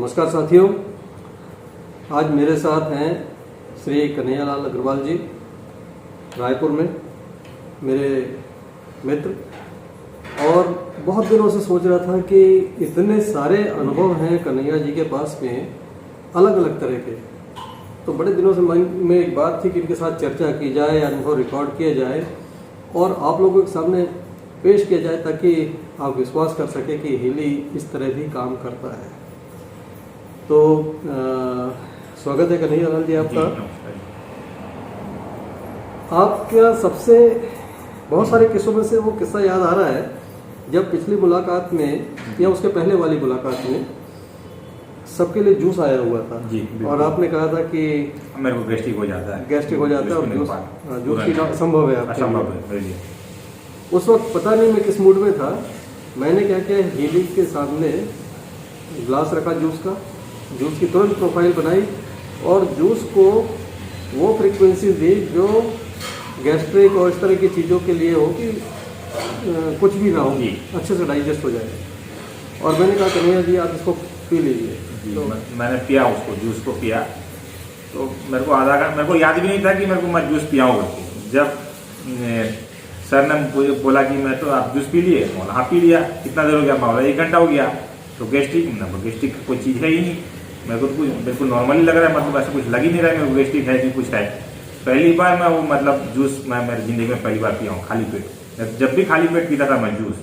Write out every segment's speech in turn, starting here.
नमस्कार साथियों, आज मेरे साथ हैं श्री कन्हैयालाल अग्रवाल जी, रायपुर में मेरे मित्र। और बहुत दिनों से सोच रहा था कि इतने सारे अनुभव हैं कन्हैया जी के पास में अलग अलग तरह के, तो बड़े दिनों से मन में एक बात थी कि इनके साथ चर्चा की जाए, अनुभव रिकॉर्ड किया जाए और आप लोगों के सामने पेश किया जाए ताकि आप विश्वास कर सके कि हीली इस तरह भी काम करता है। तो स्वागत है कन्हैयालाल जी आपका। आपका सबसे बहुत सारे किस्सों में से वो किस्सा याद आ रहा है जब पिछली मुलाकात में या उसके पहले वाली मुलाकात में सबके लिए जूस आया हुआ था जी, और आपने कहा था कि मेरे को गैस्ट्रिक हो जाता है और जूस पीना असंभव है असंभव है। उस वक्त पता नहीं मैं किस मूड में था, मैंने क्या किया, हीली के सामने ग्लास रखा जूस का, जूस की तुरंत प्रोफाइल बनाई और जूस को वो फ्रीक्वेंसी दी जो गैस्ट्रिक और इस तरह की चीज़ों के लिए हो कि कुछ भी ना हो, अच्छे से डाइजेस्ट हो जाए। और मैंने कहा कन्हैया जी आप इसको पी लीजिए। तो मैंने पिया, उसको जूस को पिया। तो मेरे को मेरे को याद भी नहीं था कि मेरे को मैं जूस पियाऊँ करके। जब सर ने मुझे बोला कि मैं तो आप जूस पी लिए, बोला हाँ पी लिया। कितना देर हो गया? बोला 1 घंटा हो गया। तो गैस्ट्रिक कोई चीज़ है ही नहीं, मेरे को कुछ बिल्कुल नॉर्मली लग रहा है, मतलब ऐसा कुछ लग ही नहीं रहा है मेरे को गैस्ट्रिक है कि कुछ है। पहली बार मैं वो मतलब जूस मैं मेरी ज़िंदगी में पहली बार पिया हूँ खाली पेट। जब भी खाली पेट पीता था मैं जूस,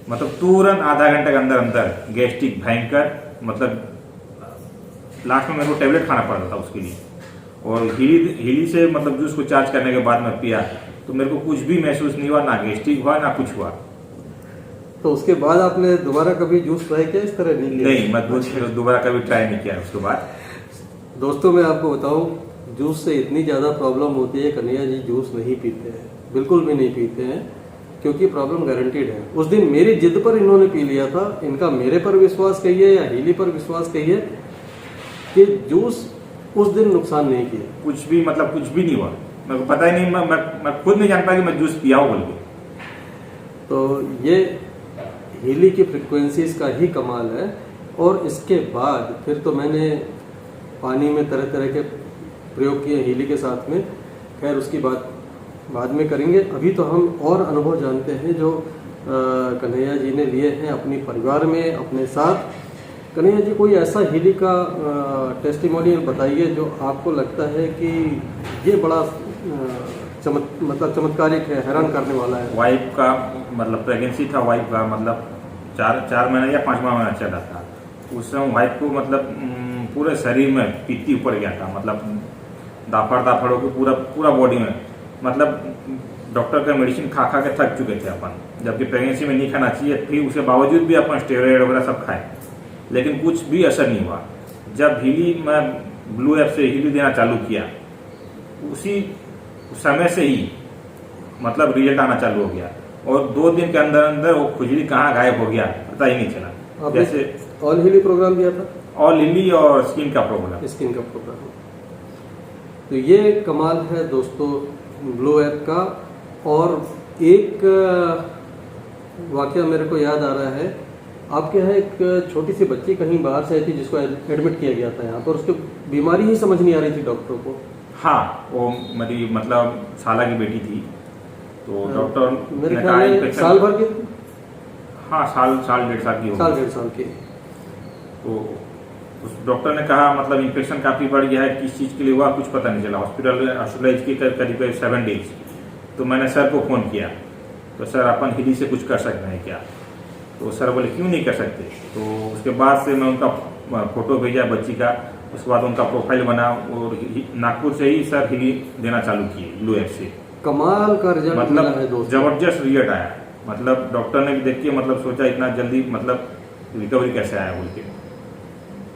मतलब तुरंत आधा घंटे के अंदर अंदर गैस्ट्रिक भयंकर, मतलब लास्ट में मेरे को टेबलेट खाना पड़ता था उसके लिए। और हीली से मतलब जूस को चार्ज करने के बाद मैं पिया तो मेरे को कुछ भी महसूस नहीं हुआ, ना गैस्ट्रिक हुआ ना कुछ हुआ। तो उसके बाद आपने दोबारा कभी जूस ट्राई किया इस तरह? नहीं, मैं दोबारा कभी ट्राई नहीं किया उसके बाद। दोस्तों मैं आपको बताऊं, जूस से इतनी ज़्यादा प्रॉब्लम होती है, कन्हैया जी जूस नहीं पीते हैं, बिल्कुल भी नहीं पीते हैं, क्योंकि प्रॉब्लम गारंटीड है। उस दिन मेरी जिद पर इन्होंने पी लिया था। इनका मेरे पर विश्वास कहिए या हीली पर विश्वास कहिए कि जूस उस दिन नुकसान नहीं किया, कुछ भी, मतलब कुछ भी नहीं हुआ। मेरे को पता ही नहीं, मैं खुद नहीं जानता कि मैं जूस पिया हूँ बोल के। तो ये हीली की फ्रिक्वेंसीज का ही कमाल है। और इसके बाद फिर तो मैंने पानी में तरह तरह के प्रयोग किए हीली के साथ में। खैर उसकी बात बाद में करेंगे। अभी तो हम और अनुभव जानते हैं जो कन्हैया जी ने लिए हैं अपने परिवार में, अपने साथ। कन्हैया जी कोई ऐसा हीली का टेस्टिमोनियल बताइए जो आपको लगता है कि ये बड़ा चमत्कारिक है, हैरान करने वाला है। वाइफ का मतलब प्रेगनेंसी था, वाइफ का मतलब 4 महीना या 5वां महीना चला था। उस समय वाइफ को मतलब पूरे शरीर में पीती ऊपर गया था, मतलब दाफड़ हो के पूरा बॉडी में, मतलब डॉक्टर का मेडिसिन खा के थक चुके थे अपन, जबकि प्रेगनेंसी में नहीं खाना चाहिए। फिर उसके बावजूद भी अपन स्टेरॉइड वगैरह सब खाए, लेकिन कुछ भी असर नहीं हुआ। जब हीली मैं ब्लू ऐप से हीली देना चालू किया, उसी समय से ही मतलब रिजल्ट आना चालू हो गया। और 2 दिन के अंदर अंदर वो खुजली कहाँ गायब हो गया पता ही नहीं चला। जैसे ऑल हीली प्रोग्राम दिया था, ऑल हीली और स्किन का प्रोग्राम। तो ये कमाल है दोस्तों ब्लू ऐप का। और एक वाकया मेरे को याद आ रहा है, आपके यहाँ एक छोटी सी बच्ची कहीं बाहर से आई थी जिसको एडमिट किया गया था यहाँ पर। उसकी बीमारी ही समझ नहीं आ रही थी डॉक्टर को। हाँ, वो मेरी मतलब साला की बेटी थी। तो डॉक्टर मेरे ख्याल में साल भर की। हाँ, साल 1.5 साल की। साल 1.5 साल की। तो उस डॉक्टर ने कहा मतलब इन्फेक्शन काफ़ी बढ़ गया है, किस चीज़ के लिए हुआ कुछ पता नहीं चला। हॉस्पिटलाइज की करीब 7 डेज। तो मैंने सर को फ़ोन किया, तो सर अपन हीली से कुछ कर सकते हैं क्या? तो सर बोले क्यों नहीं कर सकते। तो उसके बाद से मैं उनका फ़ोटो भेजा बच्ची का, उसके बाद उनका प्रोफाइल बना और नागपुर से ही सर हीली देना चालू किए ब्लू ऐप से। कमाल का रिजल्ट, मतलब जबरदस्त रिजल्ट आया। मतलब डॉक्टर ने भी देख के मतलब सोचा इतना जल्दी मतलब रिकवरी कैसे आया बोल के।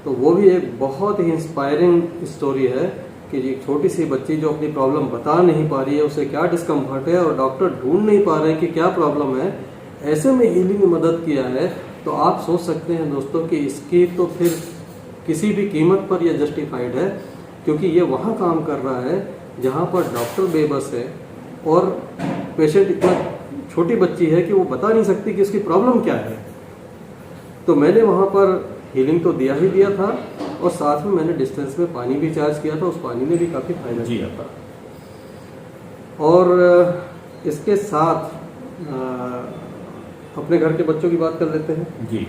तो वो भी एक बहुत ही इंस्पायरिंग स्टोरी है कि एक छोटी सी बच्ची जो अपनी प्रॉब्लम बता नहीं पा रही है, उसे क्या डिस्कम्फर्ट है और डॉक्टर ढूंढ नहीं पा रहे हैं कि क्या प्रॉब्लम है, ऐसे में हीलिंग ने मदद किया है। तो आप सोच सकते हैं दोस्तों कि इसकी तो फिर किसी भी कीमत पर यह जस्टिफाइड है, क्योंकि ये वहाँ काम कर रहा है जहाँ पर डॉक्टर बेबस है और पेशेंट इतना छोटी बच्ची है कि वो बता नहीं सकती कि इसकी प्रॉब्लम क्या है। तो मैंने वहाँ पर हीलिंग तो दिया ही दिया था, और साथ में मैंने डिस्टेंस में पानी भी चार्ज किया था, उस पानी ने भी काफ़ी फायदा जी। किया था। और इसके साथ अपने घर के बच्चों की बात कर लेते हैं जी।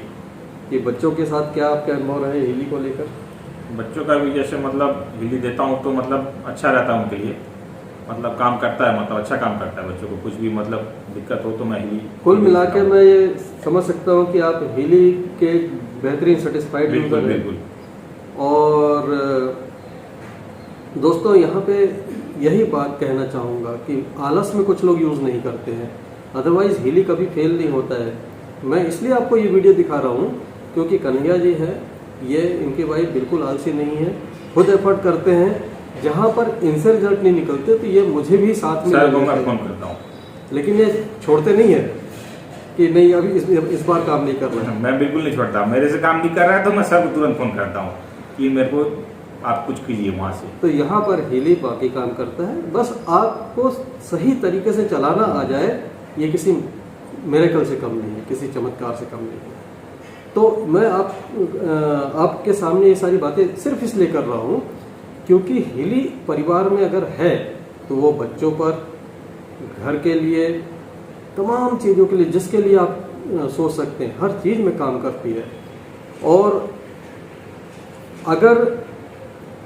कि बच्चों के साथ क्या आपके अनुभव रहे हीली को लेकर। बच्चों का भी जैसे मतलब हिली देता हूँ तो मतलब अच्छा रहता है उनके लिए, मतलब काम करता है, मतलब अच्छा काम करता है। बच्चों को कुछ भी मतलब दिक्कत हो तो मैं हिली कुल मिला के मैं ये समझ सकता हूँ कि आप हीली के बेहतरीन सेटिस्फाइड बिल्कुल यूजर हैं। बिल्कुल। और दोस्तों यहाँ पे यही बात कहना चाहूँगा कि आलस में कुछ लोग यूज़ नहीं करते हैं, अदरवाइज हीली कभी फेल नहीं होता है। मैं इसलिए आपको ये वीडियो दिखा रहा हूँ क्योंकि कन्हैया जी है, ये इनकी वाइफ बिल्कुल आलसी नहीं है, खुद एफर्ट करते हैं। जहाँ पर इनसे रिजल्ट नहीं निकलते तो ये मुझे भी साथ में सर को मैं फोन करता हूँ, लेकिन ये छोड़ते नहीं है कि नहीं अभी इस बार काम नहीं कर रहा है। मैं बिल्कुल नहीं छोड़ता। मेरे से काम नहीं कर रहा है तो मैं सर को तुरंत फोन करता हूँ कि मेरे को आप कुछ कीजिए वहाँ से। तो यहाँ पर हीली बाकी काम करता है, बस आपको सही तरीके से चलाना आ जाए, ये किसी मिरेकल से कम नहीं है, किसी चमत्कार से कम नहीं है। तो मैं आपके सामने ये सारी बातें सिर्फ इसलिए कर रहा हूँ क्योंकि हीली परिवार में अगर है तो वो बच्चों पर, घर के लिए, तमाम चीज़ों के लिए, जिसके लिए आप सोच सकते हैं, हर चीज़ में काम करती है। और अगर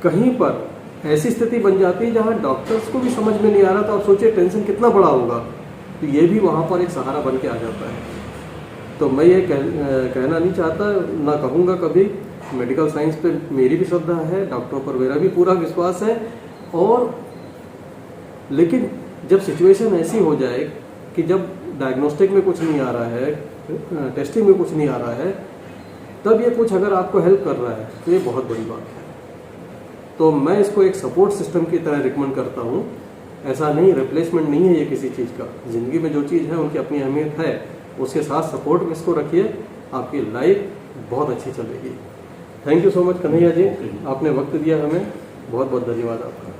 कहीं पर ऐसी स्थिति बन जाती है जहाँ डॉक्टर्स को भी समझ में नहीं आ रहा, तो आप सोचिए टेंशन कितना बड़ा होगा, तो ये भी वहाँ पर एक सहारा बन के आ जाता है। तो मैं ये कहना नहीं चाहता, ना कहूँगा कभी। मेडिकल साइंस पे मेरी भी श्रद्धा है, डॉक्टरों पर मेरा भी पूरा विश्वास है। और लेकिन जब सिचुएशन ऐसी हो जाए कि जब डायग्नोस्टिक में कुछ नहीं आ रहा है, टेस्टिंग में कुछ नहीं आ रहा है, तब ये कुछ अगर आपको हेल्प कर रहा है तो ये बहुत बड़ी बात है। तो मैं इसको एक सपोर्ट सिस्टम की तरह रिकमेंड करता हूँ। ऐसा नहीं, रिप्लेसमेंट नहीं है ये किसी चीज़ का। ज़िंदगी में जो चीज़ है उनकी अपनी अहमियत है, उसके साथ सपोर्ट में इसको रखिए, आपकी लाइफ बहुत अच्छी चलेगी। Thank you so much Kanhaiya ji, आपने वक्त दिया हमें, बहुत बहुत धन्यवाद आपका।